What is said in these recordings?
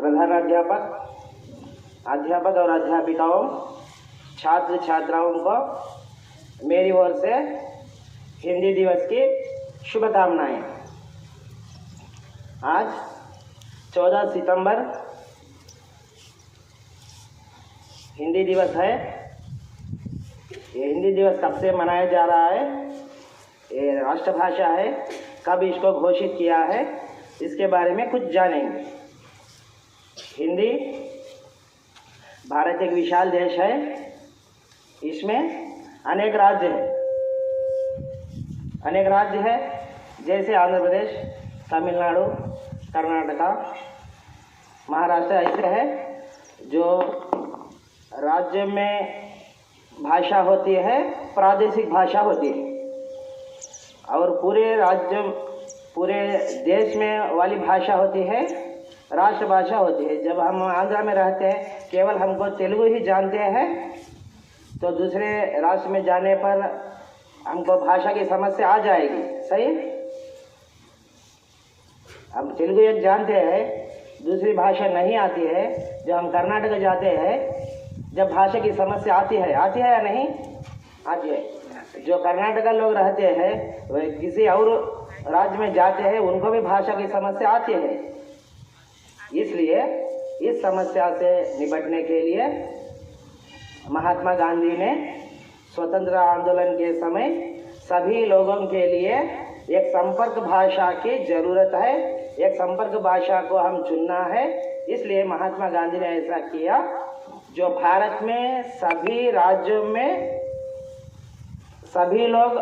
प्रधानाध्यापक, अध्यापक और अध्यापिकाओं, छात्र छात्राओं को मेरी ओर से हिंदी दिवस की शुभकामनाएं। आज 14 सितंबर हिंदी दिवस है। ये हिंदी दिवस कब से मनाया जा रहा है, ये राष्ट्रभाषा है, कब इसको घोषित किया है, इसके बारे में कुछ जानेंगे। हिंदी भारत एक विशाल देश है। इसमें अनेक राज्य है, जैसे आंध्र प्रदेश, तमिलनाडु, कर्नाटका, महाराष्ट्र ऐसे है। जो राज्य में भाषा होती है प्रादेशिक भाषा होती है, और पूरे देश में वाली भाषा होती है राष्ट्रभाषा होती है। जब हम आंध्र में रहते हैं, केवल हमको तेलुगु ही जानते हैं, तो दूसरे राष्ट्र में जाने पर हमको भाषा की समस्या आ जाएगी। सही, हम तेलुगु एक जानते हैं, दूसरी भाषा नहीं आती है। जब हम कर्नाटक जाते हैं, जब भाषा की समस्या आती है या नहीं आती है। जो कर्नाटक लोग रहते हैं वे किसी और राज्य में जाते हैं, उनको भी भाषा की समस्या आती है। इसलिए इस समस्या से निपटने के लिए महात्मा गांधी ने स्वतंत्रता आंदोलन के समय सभी लोगों के लिए एक संपर्क भाषा की जरूरत है, एक संपर्क भाषा को हम चुनना है। इसलिए महात्मा गांधी ने ऐसा किया जो भारत में सभी राज्यों में सभी लोग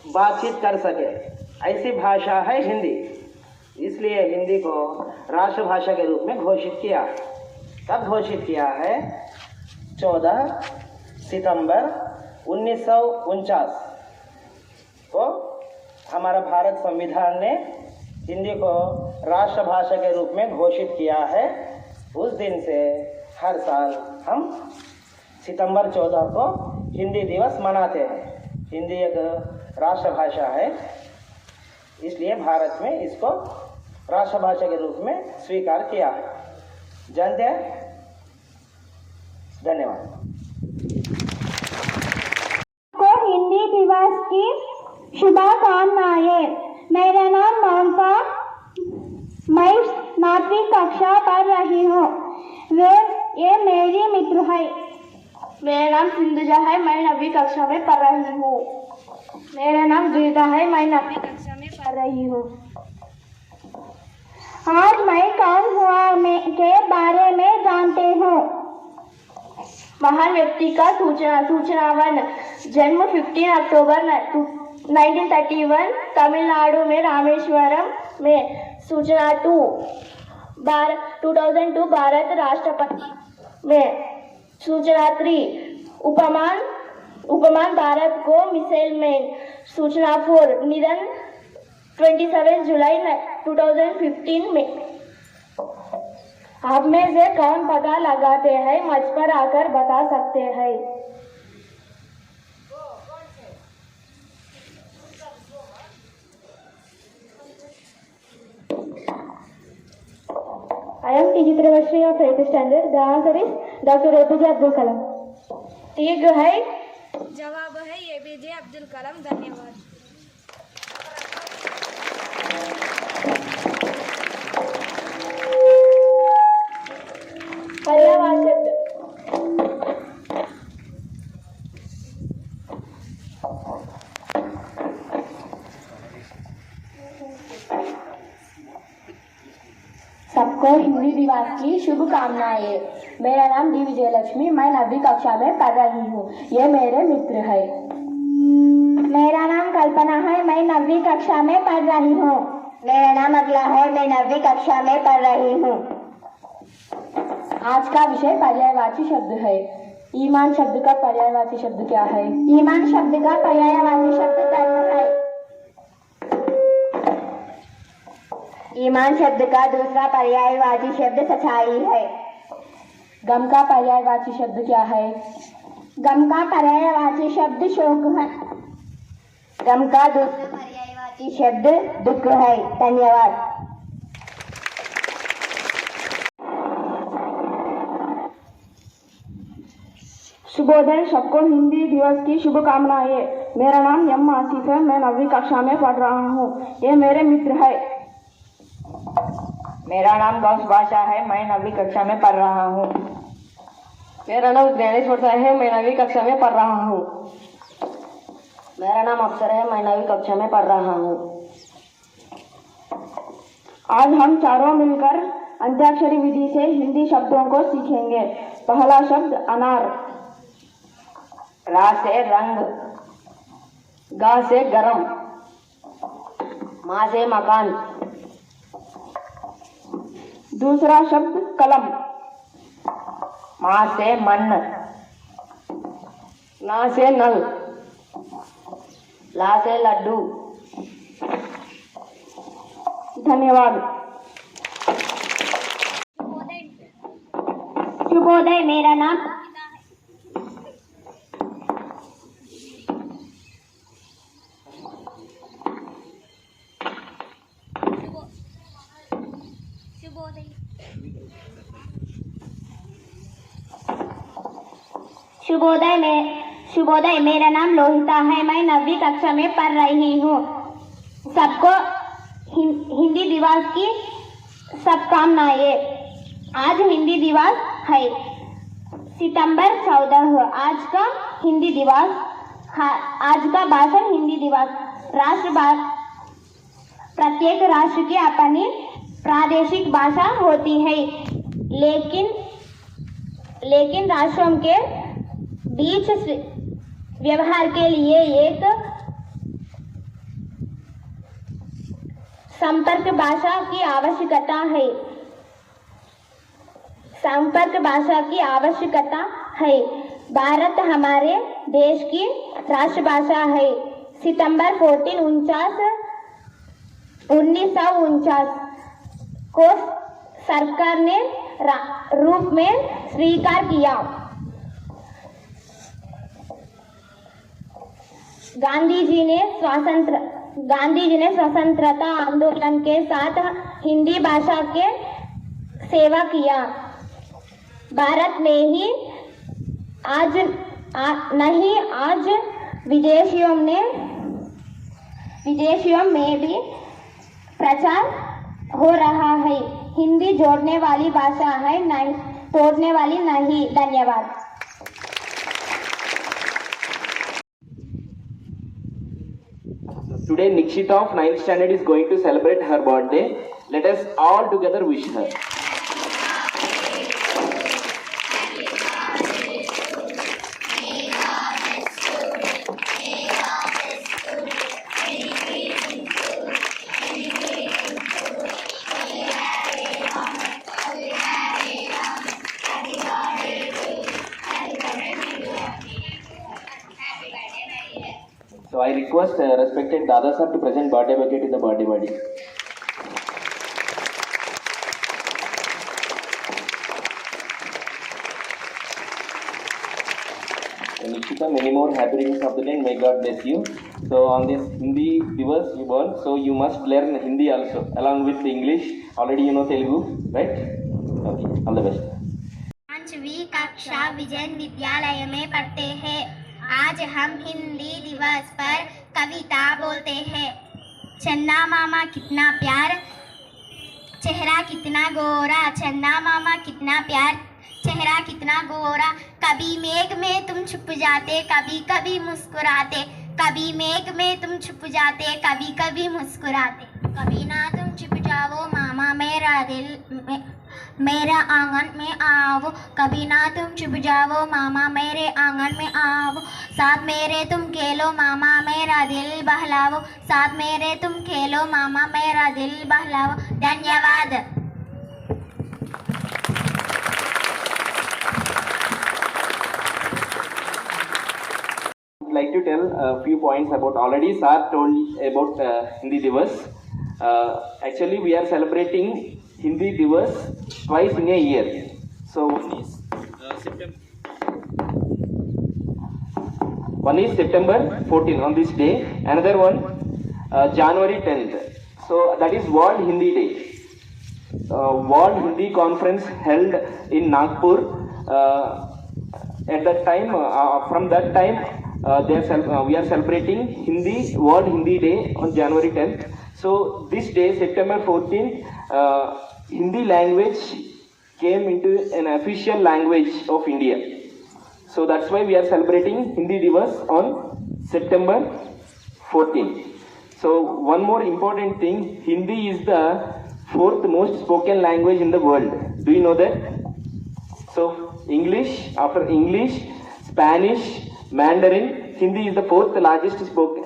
बातचीत कर सके, ऐसी भाषा है हिंदी। इसलिए हिंदी को राष्ट्रभाषा के रूप में घोषित किया। कब घोषित किया है? 14 सितंबर 1949 को हमारा भारत संविधान ने हिंदी को राष्ट्रभाषा के रूप में घोषित किया है। उस दिन से हर साल हम सितंबर 14 को हिंदी दिवस मनाते हैं। हिंदी एक राष्ट्रभाषा है, इसलिए भारत में इसको राष्ट्रभाषा के रूप में स्वीकार किया है। जानते हैं? धन्यवाद। को हिंदी दिवस की शुभकामनाएं। मेरा नाम ममता, मैं 9वीं कक्षा पढ़ रही हूँ। ये मेरी मित्र है। मेरा नाम सिंधुजा है, मैं 9वीं कक्षा में पढ़ रही हूँ। मेरा नाम गीता है, मैं 9वीं कक्षा में पढ़ रही हूँ। आज मैं कौन हुआ के बारे में जानते हो। महान व्यक्ति का सूचनावन। जन्म 15 अक्टूबर 1931 तमिलनाडु में रामेश्वरम में। सूचना 2002 भारत राष्ट्रपति में। सूचना 3 उपमान भारत को मिसाइल मैन। सूचना 4 निधन 27 जुलाई 2015 में। आप में से कौन पता लगाते हैं, मंच पर आकर बता सकते हैं। I am T. Chitravarshi of 8th standard. The answer is Dr. APJ Abdul Kalam. ठीक है, जवाब है APJ अब्दुल कलाम। धन्यवाद। पर्यायवाचक। सबको हिंदी दिवस की शुभकामनाएं। मेरा नाम डी विजयलक्ष्मी, मैं 9वीं कक्षा में पढ़ रही हूँ। ये मेरे मित्र है। मेरा नाम कल्पना है, मैं 9वीं कक्षा में पढ़ रही हूँ। मेरा नाम अगला है, मैं 9वीं कक्षा में पढ़ रही हूँ। आज का विषय पर्यायवाची शब्द है। ईमान शब्द का पर्यायवाची शब्द क्या है? ईमान शब्द का पर्यायवाची शब्द धर्म है। ईमान शब्द का दूसरा पर्यायवाची शब्द सच्चाई है। गम का पर्यायवाची शब्द क्या है? गम का पर्यायवाची शब्द शोक है। गम का दूसरा पर्यायवाची शब्द दुख है। धन्यवाद। शुभोदय, सबको हिंदी दिवस की शुभकामनाएं। मेरा नाम एम आसिफ है, मैं 9वीं कक्षा में पढ़ रहा हूँ। ये मेरे मित्र है। मेरा नाम गौस बादशाह है, मैं 9वीं कक्षा में पढ़ रहा हूँ। मेरा नाम ज्ञानेश्वर है, मैं 9वीं कक्षा में पढ़ रहा हूँ। मेरा नाम अक्षर है, मैं 9वीं कक्षा में पढ़ रहा हूँ। आज हम चारों मिलकर अंत्याक्षरी विधि से हिंदी शब्दों को सीखेंगे। पहला शब्द अनार। रा से रंग, गा से गरम, माँ से मकान। दूसरा शब्द कलम। माँ से मन, ना से नल, ला से लड्डू। धन्यवाद। शुभोदय, मेरा नाम शुभोदय, मेरा नाम लोहिता है, मैं 9वीं कक्षा में पढ़ रही हूँ। सबको हिंदी दिवस की शुभकामनाएं। आज हिंदी दिवस है, सितंबर 14। आज का हिंदी दिवस, आज का भाषण हिंदी दिवस। प्रत्येक राष्ट्र की अपनी प्रादेशिक भाषा होती है, लेकिन राष्ट्रों के बीच व्यवहार के लिए एक संपर्क भाषा की आवश्यकता है। भारत हमारे देश की राष्ट्रभाषा है। सितंबर 1949 को सरकार ने रूप में स्वीकार किया। गांधी जी ने स्वतंत्रता आंदोलन के साथ हिंदी भाषा के सेवा किया। भारत में ही आज विदेशियों में भी प्रचार हो रहा है। हिंदी जोड़ने वाली भाषा है, नहीं तोड़ने वाली नहीं। धन्यवाद। Today Nikshita of 9th standard is going to celebrate her birthday. Let us all together wish her. So I request respected Dada sir to present birthday bucket in the birthday body. Nikshita, many more happy returns of the day and may God bless you. So on this Hindi Divas you born, so you must learn Hindi also along with English. Already you know Telugu, right? Okay, all the best. 5वीं कक्षा विजय विद्यालय में पढ़ते हैं। आज हम हिंदी दिवस पर कविता बोलते हैं। चन्ना मामा कितना प्यार, चेहरा कितना गोरा, चन्ना मामा कितना प्यार, चेहरा कितना गोरा। कभी मेघ में तुम छुप जाते, कभी कभी मुस्कुराते, कभी मेघ में तुम छुप जाते, कभी कभी मुस्कुराते। कभी ना तुम छुप जाओ मामा मेरा दिल मेरा आंगन में आओ, कभी ना तुम छुप जाओ मामा मेरे आंगन में आओ। साथ मेरे तुम खेलो मामा मेरा दिल बहलाओ, साथ मेरे तुम खेलो मामा मेरा दिल बहलाओ। धन्यवाद। I'd like to tell a few points about, already Sir told about Hindi Divas. Actually we are celebrating Hindi Divas twice in a year. So one is September 14 on this day, another one January 10th. So that is World Hindi Day. World Hindi Conference held in Nagpur at that time, from that time, we are celebrating World Hindi Day on January 10th. So this day, September 14th, Hindi language came into an official language of India. So that's why we are celebrating Hindi Divas on September 14th. So one more important thing, Hindi is the fourth most spoken language in the world. Do you know that? So after English, Spanish, Mandarin, Hindi is the fourth largest spoken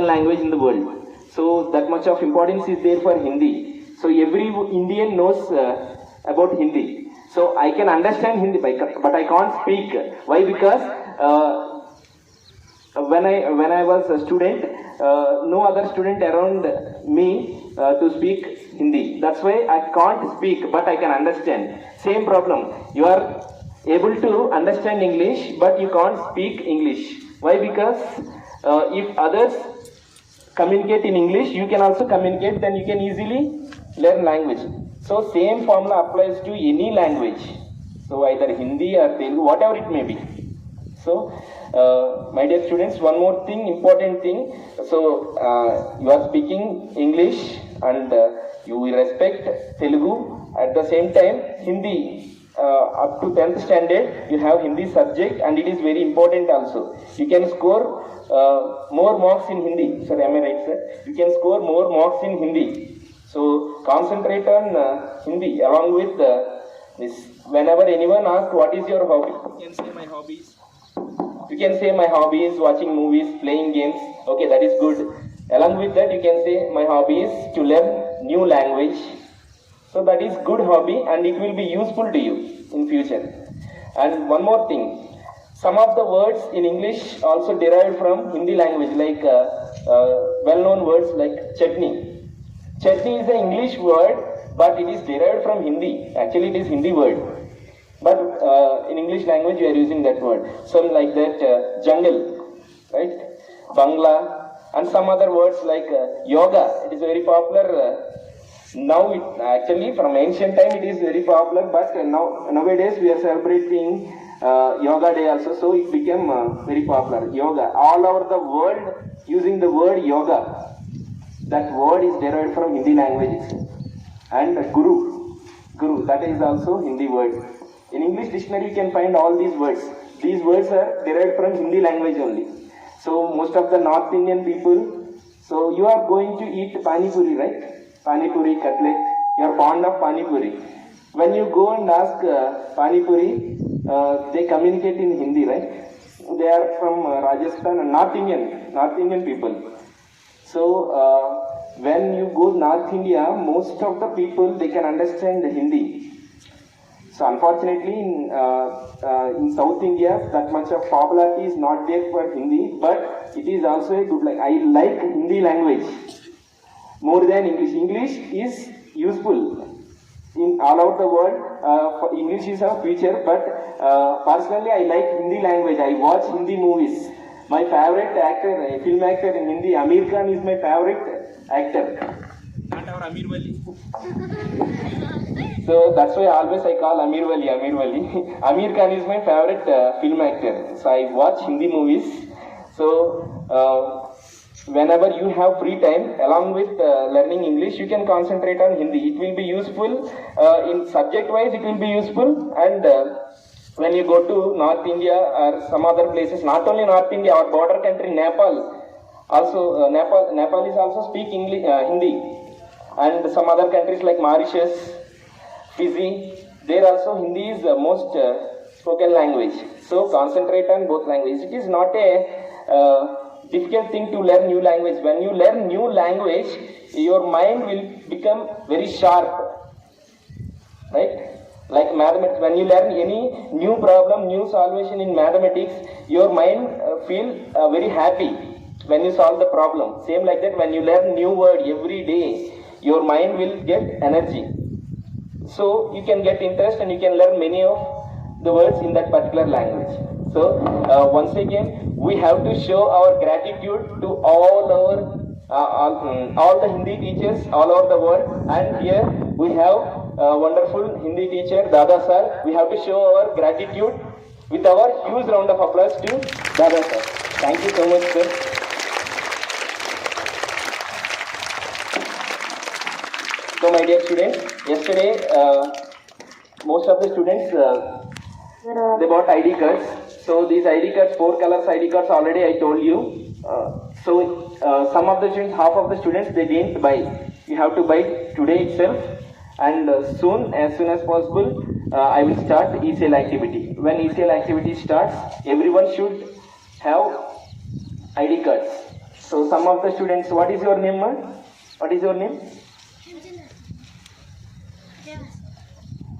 language in the world. So that much of importance is there for Hindi. So every Indian knows about Hindi. So I can understand Hindi, but I can't speak. Why? Because when I was a student, no other student around me to speak Hindi. That's why I can't speak, but I can understand. Same problem. You are able to understand English, but you can't speak English. Why? Because if others communicate in English, you can also communicate, then you can easily learn language. So same formula applies to any language. So either Hindi or Telugu, whatever it may be. So my dear students, one more thing, important thing. So you are speaking English and you will respect Telugu. At the same time, Hindi, up to 10th standard, you have Hindi subject, and it is very important also. You can score more marks in Hindi. Sir, am I right, sir? You can score more marks in Hindi. So concentrate on Hindi along with this. Whenever anyone asks, what is your hobby? You can say my hobbies. You can say my hobby is watching movies, playing games. Okay, that is good. Along with that, you can say my hobby is to learn new language. So that is good hobby, and it will be useful to you in future. And one more thing, some of the words in English also derived from Hindi language, like well-known words like chutney. Chutney is an English word, but it is derived from Hindi. Actually, it is Hindi word. But in English language, we are using that word. So like that, jungle, right? Bangla, and some other words like yoga. It is very popular. Now, actually, from ancient time, it is very popular. But nowadays, we are celebrating Yoga Day also. So it became very popular. Yoga. All over the world, using the word yoga. That word is derived from Hindi language. And guru, that is also Hindi word. In English dictionary, you can find all these words. These words are derived from Hindi language only. So most of the North Indian people, so you are going to eat pani puri, right? Pani puri, cutlet. You are fond of pani puri. When you go and ask pani puri, they communicate in Hindi, right? They are from Rajasthan and North Indian people. So when you go North India, most of the people, they can understand Hindi. So unfortunately, in South India, that much of popularity is not there for Hindi, but it is also a good language. I like Hindi language more than English. English is useful in all over the world. English is our future, but personally, I like Hindi language. I watch Hindi movies. My favorite actor, film actor in Hindi, Amir Khan is my favorite actor. Not our Amir Wali. So that's why always I call Amir Wali. Amir Khan is my favorite film actor. So I watch Hindi movies. So whenever you have free time, along with learning English, you can concentrate on Hindi. It will be useful in subject-wise. It will be useful, and when you go to North India or some other places, not only North India, our border country Nepal, also Nepal is also speak English, Hindi. And some other countries like Mauritius, Fiji, there also Hindi is the most spoken language. So concentrate on both languages. It is not a difficult thing to learn new language. When you learn new language, your mind will become very sharp, right? Like mathematics, when you learn any new problem, new solution in mathematics, your mind feel very happy when you solve the problem. Same like that, when you learn new word every day, your mind will get energy. So you can get interest and you can learn many of the words in that particular language. So once again, we have to show our gratitude to all our all the Hindi teachers all over the world, and here we have a wonderful Hindi teacher, Dada sir. We have to show our gratitude with our huge round of applause to Dada sir. Thank you so much, sir. So my dear students, yesterday most of the students they bought ID cards. So these ID cards, 4 colors ID cards already I told you. Some of the students, half of the students they didn't buy. You have to buy today itself, and as soon as possible I will start ECL activity. When ECL activity starts, everyone should have ID cards. So some of the students, what is your name, ma? What is your name?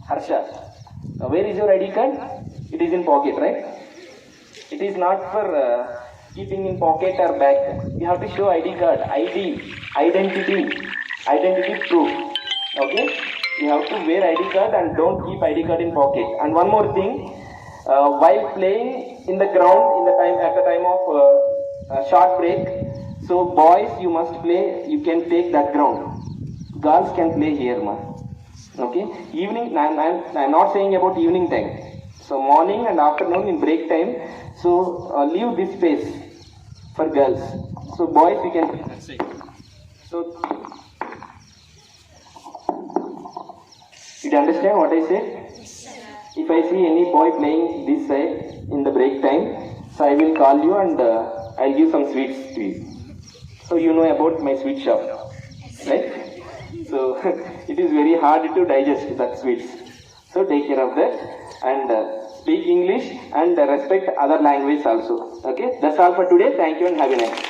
Harsha. Where is your ID card? It is in pocket, right? It is not for keeping in pocket or bag. You have to show ID card, identity proof. Okay? You have to wear ID card and don't keep ID card in pocket. And one more thing, while playing in the ground at the time of short break, so boys you must play. You can take that ground. Girls can play here, ma. Okay? Evening, I'm not saying about evening time. So morning and afternoon in break time. So leave this space for girls. So boys we can. So you understand what I said? If I see any boy playing this side in the break time, so I will call you and I'll give some sweets to you. So you know about my sweet shop, right? So it is very hard to digest that sweets. So take care of that and speak English and respect other language also. Okay, that's all for today. Thank you and have a nice day.